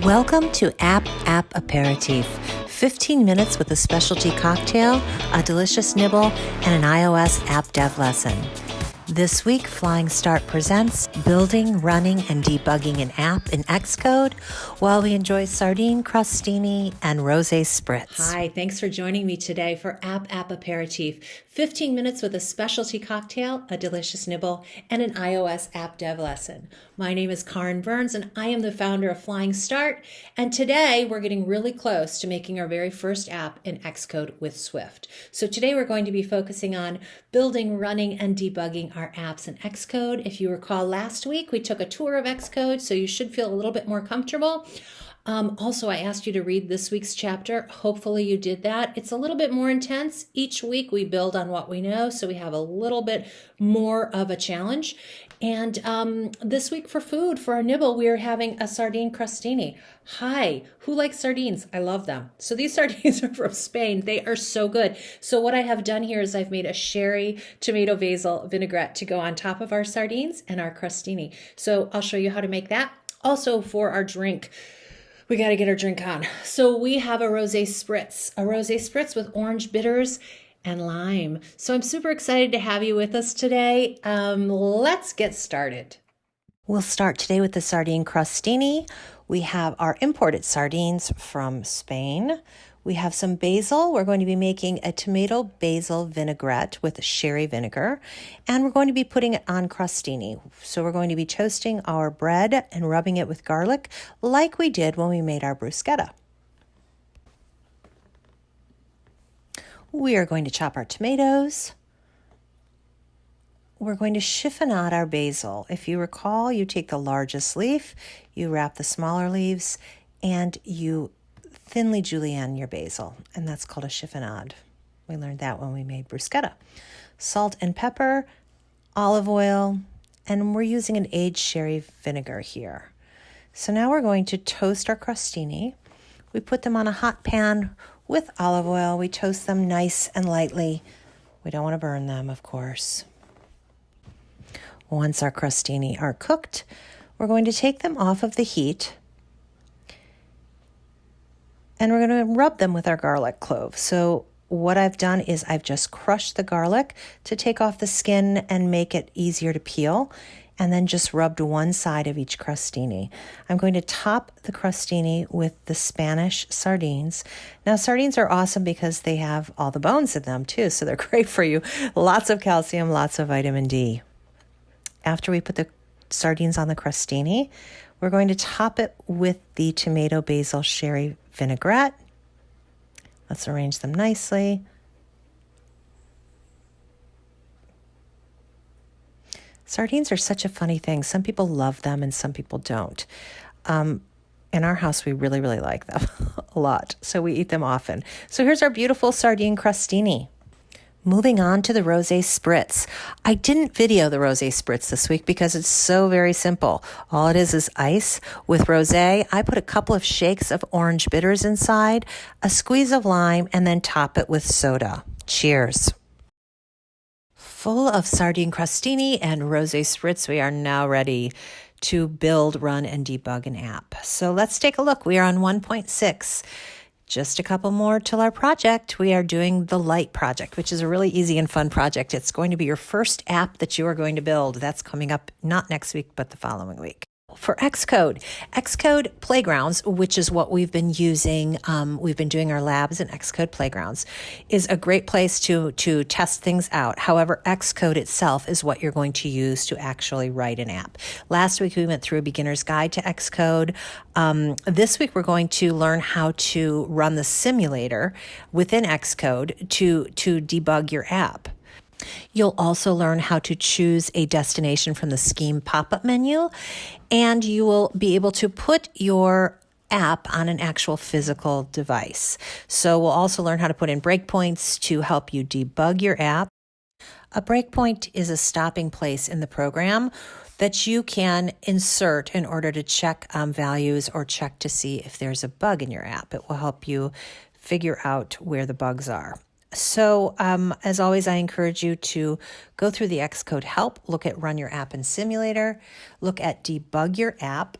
Welcome to App Apéritif. 15 minutes with a specialty cocktail, a delicious nibble, and an iOS app dev lesson. This week, Flying Start presents Building, Running, and Debugging an App in Xcode while we enjoy Sardine Crostini and Rosé Spritz. Hi, thanks for joining me today for App Apéritif. 15 minutes with a specialty cocktail, a delicious nibble, and an iOS app dev lesson. My name is Karen Burns, and I am the founder of Flying Start. And today, we're getting really close to making our very first app in Xcode with Swift. So today, we're going to be focusing on building, running, and debugging our apps in Xcode. If you recall, last week, we took a tour of Xcode, so you should feel a little bit more comfortable. Also, I asked you to read this week's chapter. Hopefully you did that. It's a little bit more intense. Each week we build on what we know, so we have a little bit more of a challenge. And this week for food, for our nibble, we are having a Sardine Crostini. Hi, who likes sardines? I love them. So these sardines are from Spain. They are so good. So what I have done here is I've made a sherry tomato basil vinaigrette to go on top of our sardines and our crostini. So I'll show you how to make that. Also for our drink, we got to get our drink on. So we have a Rosé Spritz with orange bitters and lime. So I'm super excited to have you with us today. Let's get started. We'll start today with the Sardine Crostini. We have our imported sardines from Spain. We have some basil. We're going to be making a tomato basil vinaigrette with sherry vinegar, and we're going to be putting it on crostini. So we're going to be toasting our bread and rubbing it with garlic like we did when we made our bruschetta. We are going to chop our tomatoes. We're going to chiffonade our basil. If you recall, you take the largest leaf, you wrap the smaller leaves, and you thinly julienne your basil, and that's called a chiffonade. We learned that when we made bruschetta. Salt and pepper, olive oil, and we're using an aged sherry vinegar here. So now we're going to toast our crostini. We put them on a hot pan with olive oil. We toast them nice and lightly. We don't want to burn them, of course. Once our crostini are cooked, we're going to take them off of the heat, and we're going to rub them with our garlic clove. So what I've done is I've just crushed the garlic to take off the skin and make it easier to peel, and then just rubbed one side of each crostini. I'm going to top the crostini with the Spanish sardines. Now, sardines are awesome because they have all the bones in them too, so they're great for you. Lots of calcium, lots of vitamin D. After we put the sardines on the crostini, we're going to top it with the tomato basil sherry vinaigrette. Let's arrange them nicely. Sardines are such a funny thing. Some people love them and some people don't. In our house, we really, really like them a lot, so we eat them often. So here's our beautiful Sardine Crostini. Moving on to the Rosé Spritz. I didn't video the Rosé Spritz this week because it's so very simple. All it is ice with rosé. I put a couple of shakes of orange bitters inside, a squeeze of lime, and then top it with soda. Cheers. Full of Sardine Crostini and Rosé Spritz, we are now ready to build, run, and debug an app. So let's take a look. We are on 1.6. Just a couple more till our project. We are doing the Light project, which is a really easy and fun project. It's going to be your first app that you are going to build. That's coming up not next week, but the following week. For Xcode Playgrounds, which is what we've been using, we've been doing our labs in Xcode Playgrounds, is a great place to test things out. However, Xcode itself is what you're going to use to actually write an app. Last week, we went through a beginner's guide to Xcode. This week, we're going to learn how to run the simulator within Xcode to debug your app. You'll also learn how to choose a destination from the scheme pop-up menu, and you will be able to put your app on an actual physical device. So we'll also learn how to put in breakpoints to help you debug your app. A breakpoint is a stopping place in the program that you can insert in order to check values or check to see if there's a bug in your app. It will help you figure out where the bugs are. So as always, I encourage you to go through the Xcode help, look at Run Your App in Simulator, look at Debug Your App,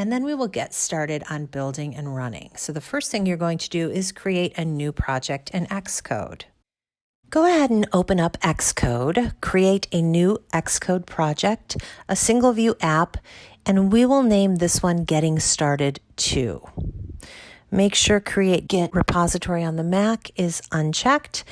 and then we will get started on building and running. So the first thing you're going to do is create a new project in Xcode. Go ahead and open up Xcode, create a new Xcode project, a single view app, and we will name this one Getting Started 2. Make sure Create Git Repository on the Mac is unchecked.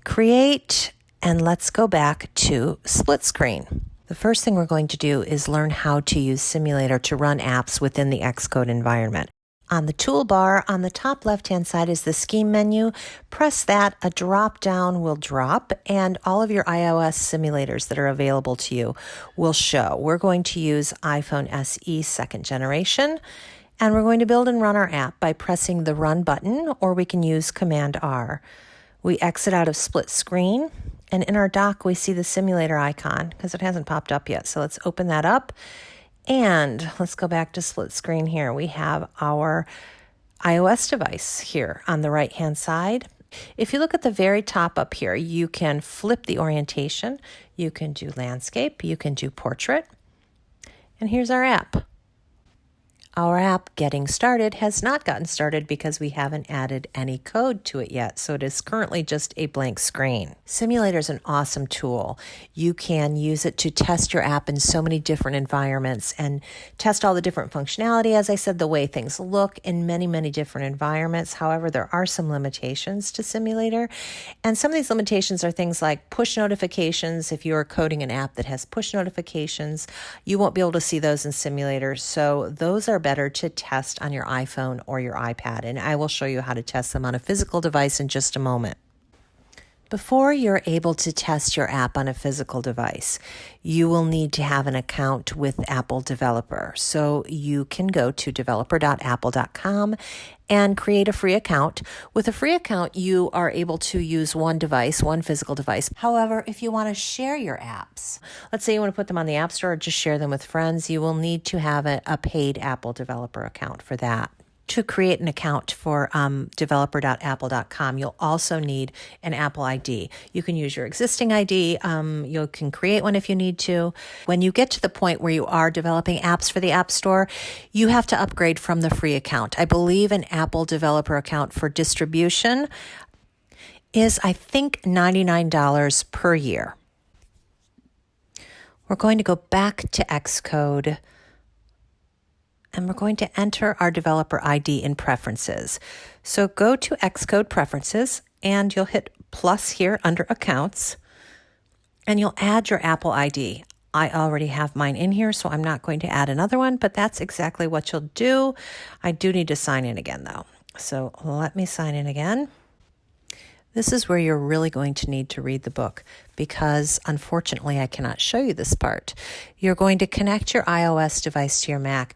Create, and let's go back to split screen. The first thing we're going to do is learn how to use Simulator to run apps within the Xcode environment. On the toolbar, on the top left-hand side is the Scheme menu. Press that, a drop-down will drop, and all of your iOS simulators that are available to you will show. We're going to use iPhone SE second generation, and we're going to build and run our app by pressing the Run button, or we can use Command R. We exit out of split screen, and in our dock, we see the simulator icon because it hasn't popped up yet. So let's open that up. And let's go back to split screen here. We have our iOS device here on the right-hand side. If you look at the very top up here, you can flip the orientation. You can do landscape. You can do portrait. And here's our app. Our app, Getting Started, has not gotten started because we haven't added any code to it yet, so it is currently just a blank screen. Simulator is an awesome tool. You can use it to test your app in so many different environments and test all the different functionality, as I said, the way things look in many, many different environments. However, there are some limitations to Simulator, and some of these limitations are things like push notifications. If you're coding an app that has push notifications, you won't be able to see those in Simulator, so those are better to test on your iPhone or your iPad, and I will show you how to test them on a physical device in just a moment. Before you're able to test your app on a physical device, you will need to have an account with Apple Developer. So you can go to developer.apple.com and create a free account. With a free account, you are able to use one device, one physical device. However, if you want to share your apps, let's say you want to put them on the App Store or just share them with friends, you will need to have a paid Apple Developer account for that. To create an account for developer.apple.com, you'll also need an Apple ID. You can use your existing ID. You can create one if you need to. When you get to the point where you are developing apps for the App Store, you have to upgrade from the free account. I believe an Apple Developer account for distribution is, I think, $99 per year. We're going to go back to Xcode, and we're going to enter our developer ID in Preferences. So go to Xcode Preferences, and you'll hit plus here under Accounts, and you'll add your Apple ID. I already have mine in here, so I'm not going to add another one, but that's exactly what you'll do. I do need to sign in again, though. So let me sign in again. This is where you're really going to need to read the book because, unfortunately, I cannot show you this part. You're going to connect your iOS device to your Mac.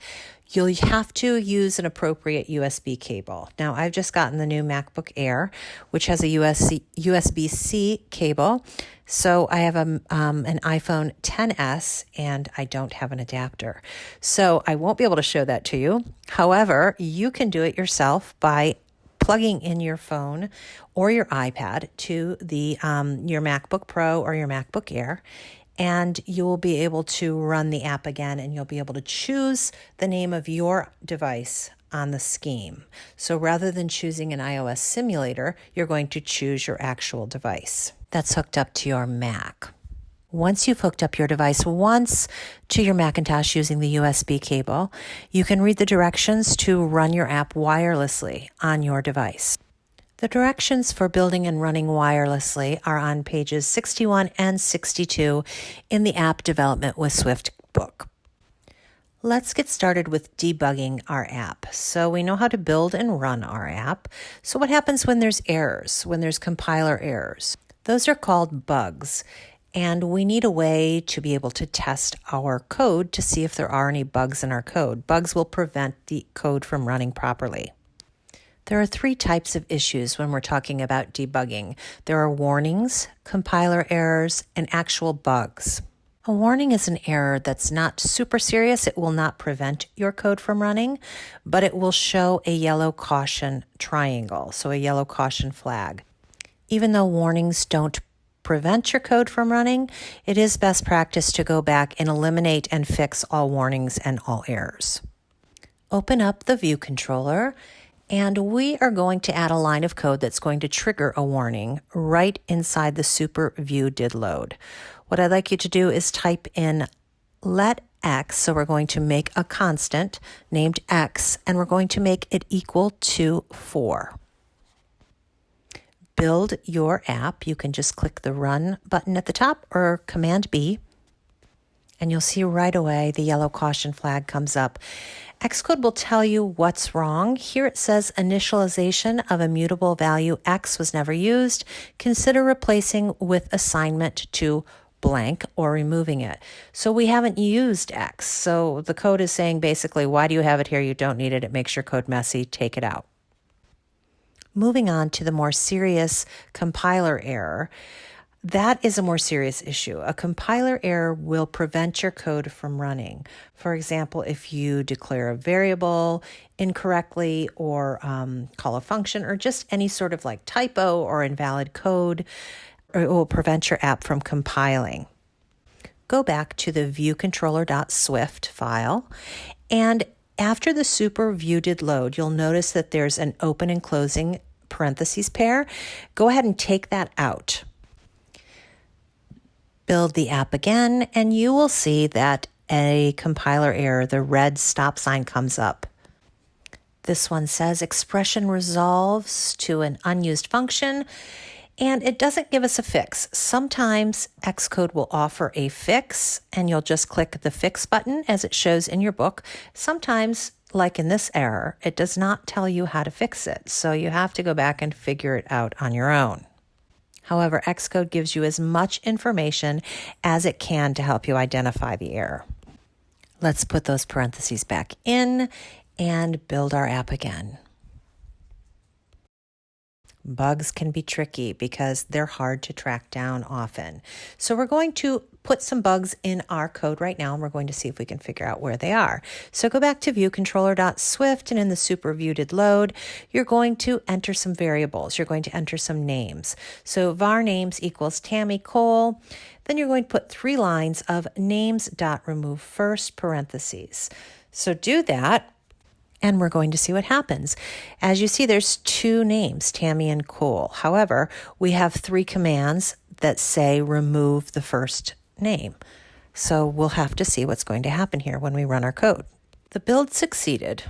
You'll have to use an appropriate USB cable. Now, I've just gotten the new MacBook Air, which has a USB-C cable. So I have an iPhone XS, and I don't have an adapter. So I won't be able to show that to you. However, you can do it yourself by plugging in your phone or your iPad to the your MacBook Pro or your MacBook Air, and you will be able to run the app again, and you'll be able to choose the name of your device on the scheme. So rather than choosing an iOS simulator, you're going to choose your actual device that's hooked up to your Mac. Once you've hooked up your device once to your Macintosh using the USB cable, you can read the directions to run your app wirelessly on your device. The directions for building and running wirelessly are on pages 61 and 62 in the App Development with Swift book. Let's get started with debugging our app. So we know how to build and run our app. So what happens when there's errors, when there's compiler errors? Those are called bugs. And we need a way to be able to test our code to see if there are any bugs in our code. Bugs will prevent the code from running properly. There are three types of issues when we're talking about debugging. There are warnings, compiler errors, and actual bugs. A warning is an error that's not super serious. It will not prevent your code from running, but it will show a yellow caution triangle, so a yellow caution flag. Even though warnings don't prevent your code from running, it is best practice to go back and eliminate and fix all warnings and all errors. Open up the view controller, and we are going to add a line of code that's going to trigger a warning right inside the super view did load. What I'd like you to do is type in let x, so we're going to make a constant named x, and we're going to make it equal to 4. Build your app. You can just click the Run button at the top or Command B, and you'll see right away the yellow caution flag comes up. Xcode will tell you what's wrong. Here it says initialization of a mutable value x was never used. Consider replacing with assignment to blank or removing it. So we haven't used x. So the code is saying basically, why do you have it here? You don't need it. It makes your code messy. Take it out. Moving on to the more serious compiler error. That is a more serious issue. A compiler error will prevent your code from running. For example, if you declare a variable incorrectly or call a function or just any sort of like typo or invalid code, it will prevent your app from compiling. Go back to the viewcontroller.swift file, and after the super view did load, you'll notice that there's an open and closing parentheses pair. Go ahead and take that out. Build the app again, and you will see that a compiler error, the red stop sign, comes up. This one says expression resolves to an unused function, and it doesn't give us a fix. Sometimes Xcode will offer a fix, and you'll just click the fix button as it shows in your book. Sometimes, like in this error, it does not tell you how to fix it, so you have to go back and figure it out on your own. However, Xcode gives you as much information as it can to help you identify the error. Let's put those parentheses back in and build our app again. Bugs can be tricky because they're hard to track down often. So we're going to put some bugs in our code right now, and we're going to see if we can figure out where they are. So go back to viewcontroller.swift, and in the super view did load, you're going to enter some variables. You're going to enter some names. So var names equals Tammy Cole. Then you're going to put 3 lines of names.remove first parentheses. So do that, and we're going to see what happens. As you see, there's 2 names, Tammy and Cole. However, we have 3 commands that say remove the first name. So we'll have to see what's going to happen here when we run our code. The build succeeded,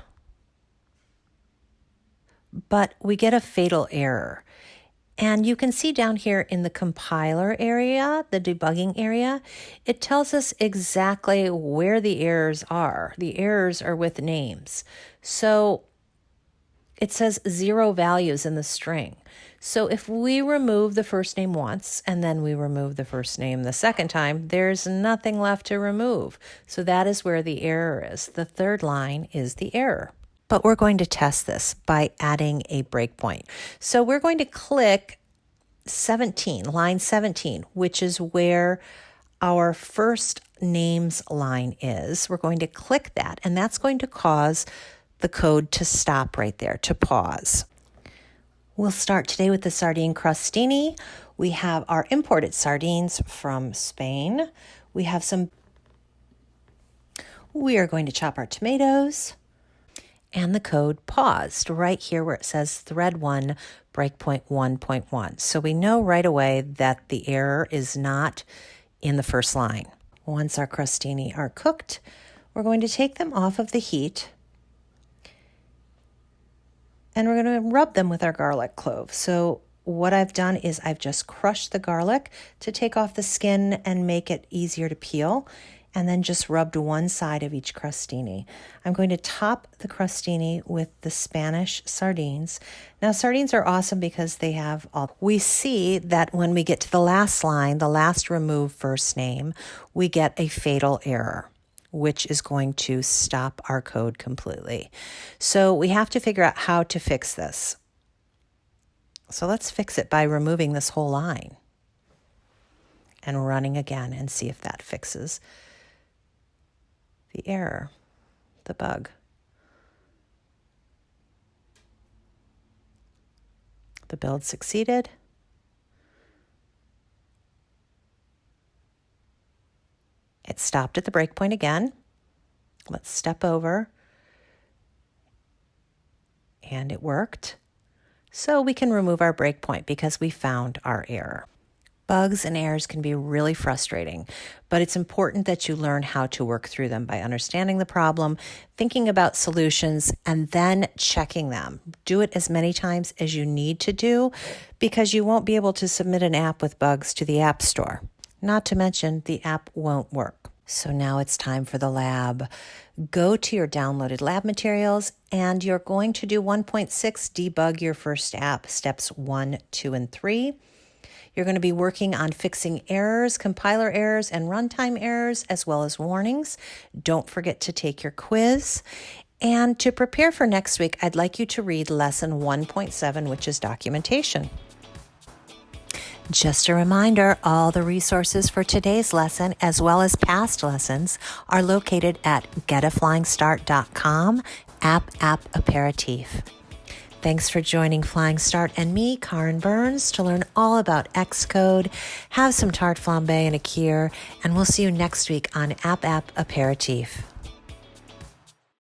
but we get a fatal error. And you can see down here in the compiler area, the debugging area, it tells us exactly where the errors are. The errors are with names. So it says 0 values in the string. So if we remove the first name once and then we remove the first name the second time, there's nothing left to remove. So that is where the error is. The third line is the error. But we're going to test this by adding a breakpoint. So we're going to click 17, line 17, which is where our first names line is. We're going to click that, and that's going to cause the code to stop right there, to pause. We'll start today with the Sardine Crostini. We have our imported sardines from Spain. We are going to chop our tomatoes. And the code paused right here where it says thread 1, breakpoint 1.1. So we know right away that the error is not in the first line. Once our crostini are cooked, we're going to take them off of the heat, and we're going to rub them with our garlic clove. So what I've done is I've just crushed the garlic to take off the skin and make it easier to peel, and then just rubbed one side of each crostini. I'm going to top the crostini with the Spanish sardines. Now, sardines are awesome because they have all. We see that when we get to the last line, the last remove first name, we get a fatal error, which is going to stop our code completely. So we have to figure out how to fix this. So let's fix it by removing this whole line and running again and see if that fixes the error, the bug. The build succeeded. It stopped at the breakpoint again. Let's step over And it worked. So we can remove our breakpoint because we found our error. Bugs and errors can be really frustrating, but it's important that you learn how to work through them by understanding the problem, thinking about solutions, and then checking them. Do it as many times as you need to do because you won't be able to submit an app with bugs to the App Store. Not to mention, the app won't work. So now it's time for the lab. Go to your downloaded lab materials, and you're going to do 1.6, debug your first app, steps 1, 2, and 3. You're going to be working on fixing errors, compiler errors, and runtime errors, as well as warnings. Don't forget to take your quiz. And to prepare for next week, I'd like you to read lesson 1.7, which is documentation. Just a reminder, all the resources for today's lesson, as well as past lessons, are located at getaflyingstart.com, app Apéritif. Thanks for joining Flying Start and me, Karin Burns, to learn all about Xcode, have some tarte flambe and a kheer, and we'll see you next week on App Apéritif.